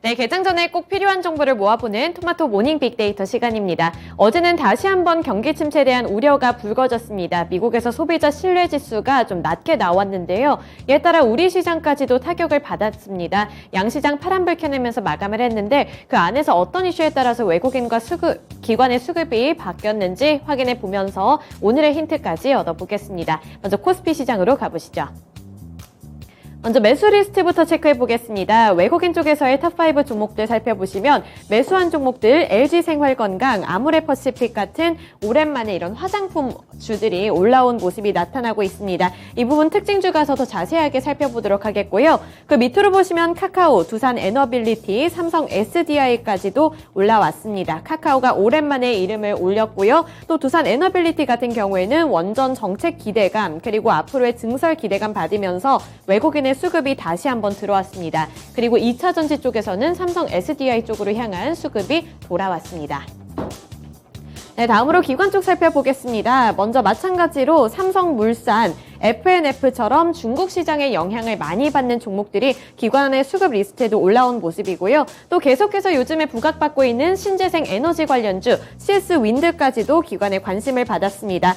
네, 개장 전에 꼭 필요한 정보를 모아보는 토마토 모닝 빅데이터 시간입니다. 어제는 다시 한번 경기 침체에 대한 우려가 불거졌습니다. 미국에서 소비자 신뢰 지수가 좀 낮게 나왔는데요. 이에 따라 우리 시장까지도 타격을 받았습니다. 양시장 파란불 켜내면서 마감을 했는데 그 안에서 어떤 이슈에 따라서 외국인과 기관의 수급이 바뀌었는지 확인해 보면서 오늘의 힌트까지 얻어보겠습니다. 먼저 코스피 시장으로 가보시죠. 먼저 매수 리스트부터 체크해 보겠습니다. 외국인 쪽에서의 탑5 종목들 살펴보시면 매수한 종목들 LG생활건강, 아모레퍼시픽 같은 오랜만에 이런 화장품 주들이 올라온 모습이 나타나고 있습니다. 이 부분 특징주 가서 더 자세하게 살펴보도록 하겠고요. 그 밑으로 보시면 카카오, 두산 에너빌리티, 삼성 SDI까지도 올라왔습니다. 카카오가 오랜만에 이름을 올렸고요. 또 두산 에너빌리티 같은 경우에는 원전 정책 기대감 그리고 앞으로의 증설 기대감 받으면서 외국인의 수급이 다시 한번 들어왔습니다. 그리고 2차 전지 쪽에서는 삼성 SDI 쪽으로 향한 수급이 돌아왔습니다. 네, 다음으로 기관 쪽 살펴보겠습니다. 먼저 마찬가지로 삼성물산, FNF처럼 중국 시장의 영향을 많이 받는 종목들이 기관의 수급 리스트에도 올라온 모습이고요. 또 계속해서 요즘에 부각받고 있는 신재생 에너지 관련주 CS윈드까지도 기관의 관심을 받았습니다.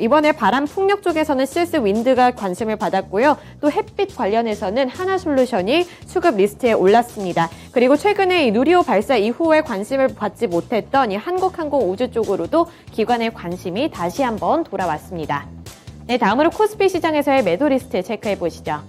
이번에 바람 풍력 쪽에서는 CS윈드가 관심을 받았고요. 또 햇빛 관련해서는 하나솔루션이 수급 리스트에 올랐습니다. 그리고 최근에 이 누리호 발사 이후에 관심을 받지 못했던 이 한국항공우주 쪽으로도 기관의 관심이 다시 한번 돌아왔습니다. 네, 다음으로 코스피 시장에서의 매도 리스트 체크해 보시죠.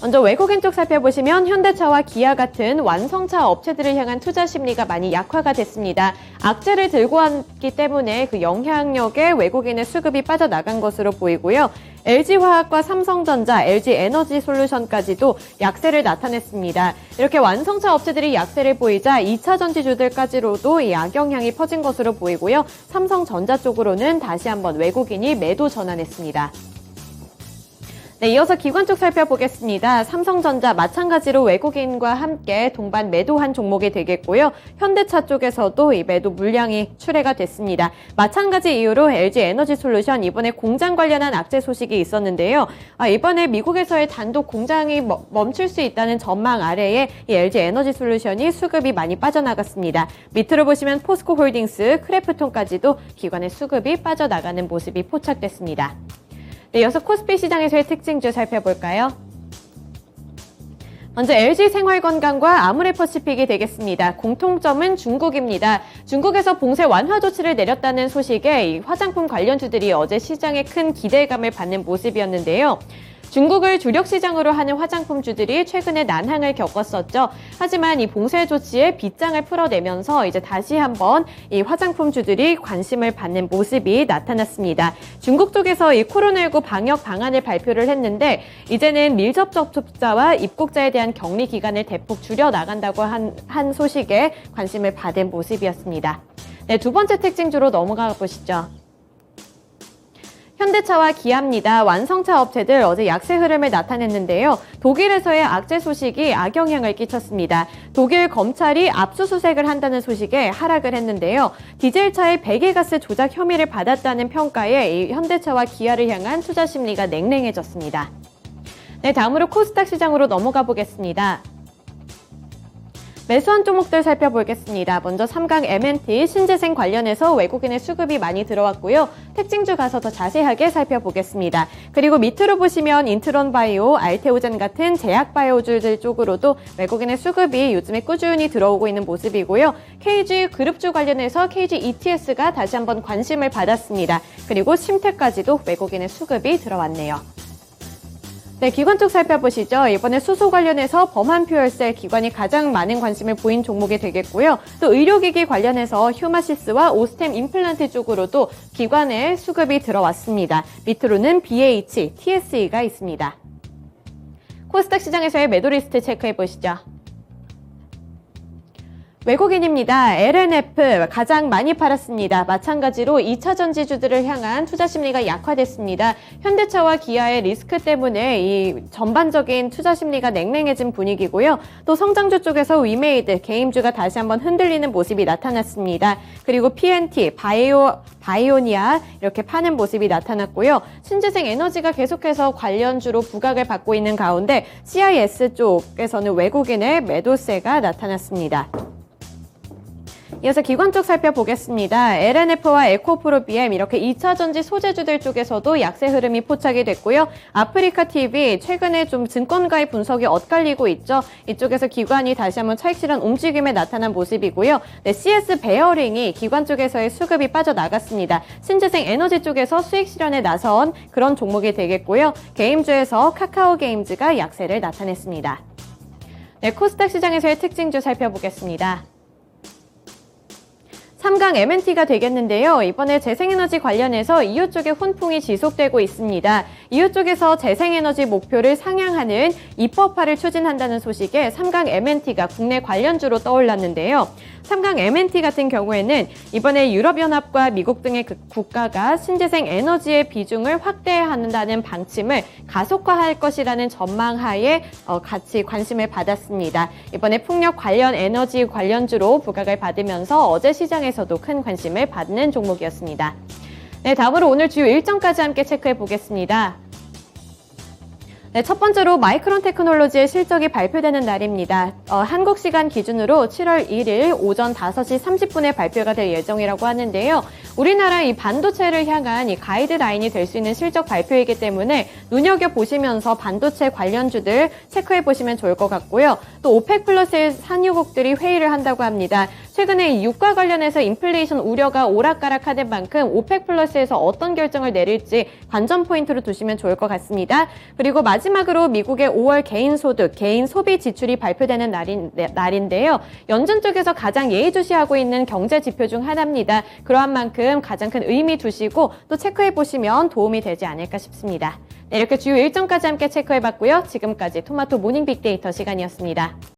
먼저 외국인 쪽 살펴보시면 현대차와 기아 같은 완성차 업체들을 향한 투자 심리가 많이 약화가 됐습니다. 악재를 들고 왔기 때문에 그 영향력에 외국인의 수급이 빠져나간 것으로 보이고요. LG화학과 삼성전자, LG에너지솔루션까지도 약세를 나타냈습니다. 이렇게 완성차 업체들이 약세를 보이자 2차 전지주들까지로도 이 악영향이 퍼진 것으로 보이고요. 삼성전자 쪽으로는 다시 한번 외국인이 매도 전환했습니다. 네, 이어서 기관 쪽 살펴보겠습니다. 삼성전자 마찬가지로 외국인과 함께 동반 매도한 종목이 되겠고요. 현대차 쪽에서도 이 매도 물량이 출회가 됐습니다. 마찬가지 이유로 LG에너지솔루션 이번에 공장 관련한 악재 소식이 있었는데요. 이번에 미국에서의 단독 공장이 멈출 수 있다는 전망 아래에 이 LG에너지솔루션이 수급이 많이 빠져나갔습니다. 밑으로 보시면 포스코홀딩스, 크래프톤까지도 기관의 수급이 빠져나가는 모습이 포착됐습니다. 네, 이어서 코스피 시장에서의 특징주 살펴볼까요? 먼저 LG생활건강과 아모레퍼시픽이 되겠습니다. 공통점은 중국입니다. 중국에서 봉쇄 완화 조치를 내렸다는 소식에 이 화장품 관련주들이 어제 시장에 큰 기대감을 받는 모습이었는데요. 중국을 주력 시장으로 하는 화장품주들이 최근에 난항을 겪었었죠. 하지만 이 봉쇄 조치에 빗장을 풀어내면서 이제 다시 한번 이 화장품주들이 관심을 받는 모습이 나타났습니다. 중국 쪽에서 이 코로나19 방역 방안을 발표를 했는데 이제는 밀접 접촉자와 입국자에 대한 격리 기간을 대폭 줄여 나간다고 한 소식에 관심을 받은 모습이었습니다. 네, 두 번째 특징주로 넘어가 보시죠. 현대차와 기아입니다. 완성차 업체들 어제 약세 흐름을 나타냈는데요. 독일에서의 악재 소식이 악영향을 끼쳤습니다. 독일 검찰이 압수수색을 한다는 소식에 하락을 했는데요. 디젤차의 배기가스 조작 혐의를 받았다는 평가에 이 현대차와 기아를 향한 투자 심리가 냉랭해졌습니다. 네, 다음으로 코스닥 시장으로 넘어가 보겠습니다. 매수한 종목들 살펴보겠습니다. 먼저 삼강 M&T, 신재생 관련해서 외국인의 수급이 많이 들어왔고요. 특징주 가서 더 자세하게 살펴보겠습니다. 그리고 밑으로 보시면 인트론바이오, 알테오젠 같은 제약바이오주들 쪽으로도 외국인의 수급이 요즘에 꾸준히 들어오고 있는 모습이고요. KG 그룹주 관련해서 KG ETS가 다시 한번 관심을 받았습니다. 그리고 심택까지도 외국인의 수급이 들어왔네요. 네, 기관 쪽 살펴보시죠. 이번에 수소 관련해서 범한퓨얼셀 기관이 가장 많은 관심을 보인 종목이 되겠고요. 또 의료기기 관련해서 휴마시스와 오스템 임플란트 쪽으로도 기관의 수급이 들어왔습니다. 밑으로는 BH, TSE가 있습니다. 코스닥 시장에서의 매도 리스트 체크해 보시죠. 외국인입니다. LNF 가장 많이 팔았습니다. 마찬가지로 2차 전지주들을 향한 투자 심리가 약화됐습니다. 현대차와 기아의 리스크 때문에 이 전반적인 투자 심리가 냉랭해진 분위기고요. 또 성장주 쪽에서 위메이드, 개임주가 다시 한번 흔들리는 모습이 나타났습니다. 그리고 PNT, 바이오니아 이렇게 파는 모습이 나타났고요. 신재생 에너지가 계속해서 관련주로 부각을 받고 있는 가운데 CIS 쪽에서는 외국인의 매도세가 나타났습니다. 이어서 기관 쪽 살펴보겠습니다. LNF와 에코프로 BM 이렇게 2차 전지 소재주들 쪽에서도 약세 흐름이 포착이 됐고요. 아프리카TV 최근에 좀 증권가의 분석이 엇갈리고 있죠. 이쪽에서 기관이 다시 한번 차익 실현 움직임에 나타난 모습이고요. 네, CS 베어링이 기관 쪽에서의 수급이 빠져나갔습니다. 신재생 에너지 쪽에서 수익 실현에 나선 그런 종목이 되겠고요. 게임주에서 카카오 게임즈가 약세를 나타냈습니다. 네, 코스닥 시장에서의 특징주 살펴보겠습니다. 3강 MNT가 되겠는데요. 이번에 재생에너지 관련해서 이유 쪽에 훈풍이 지속되고 있습니다. 이유 쪽에서 재생에너지 목표를 상향하는 입법화를 추진한다는 소식에 3강 MNT가 국내 관련주로 떠올랐는데요. 3강 MNT 같은 경우에는 이번에 유럽연합과 미국 등의 국가가 신재생 에너지의 비중을 확대한다는 방침을 가속화할 것이라는 전망하에 같이 관심을 받았습니다. 이번에 풍력 관련 에너지 관련주로 부각을 받으면서 어제 시장에서도 큰 관심을 받는 종목이었습니다. 네, 다음으로 오늘 주요 일정까지 함께 체크해 보겠습니다. 네, 첫 번째로 마이크론 테크놀로지의 실적이 발표되는 날입니다. 한국 시간 기준으로 7월 1일 오전 5시 30분에 발표가 될 예정이라고 하는데요. 우리나라 이 반도체를 향한 이 가이드라인이 될 수 있는 실적 발표이기 때문에 눈여겨보시면서 반도체 관련주들 체크해보시면 좋을 것 같고요. 또 오펙 플러스의 산유국들이 회의를 한다고 합니다. 최근에 이 유가 관련해서 인플레이션 우려가 오락가락하는 만큼 오펙 플러스에서 어떤 결정을 내릴지 관전 포인트로 두시면 좋을 것 같습니다. 그리고 마지막으로 미국의 5월 개인 소득, 개인 소비 지출이 발표되는 날인데요. 연준 쪽에서 가장 예의주시하고 있는 경제 지표 중 하나입니다. 그러한 만큼 가장 큰 의미 두시고 또 체크해 보시면 도움이 되지 않을까 싶습니다. 네, 이렇게 주요 일정까지 함께 체크해 봤고요. 지금까지 토마토 모닝 빅데이터 시간이었습니다.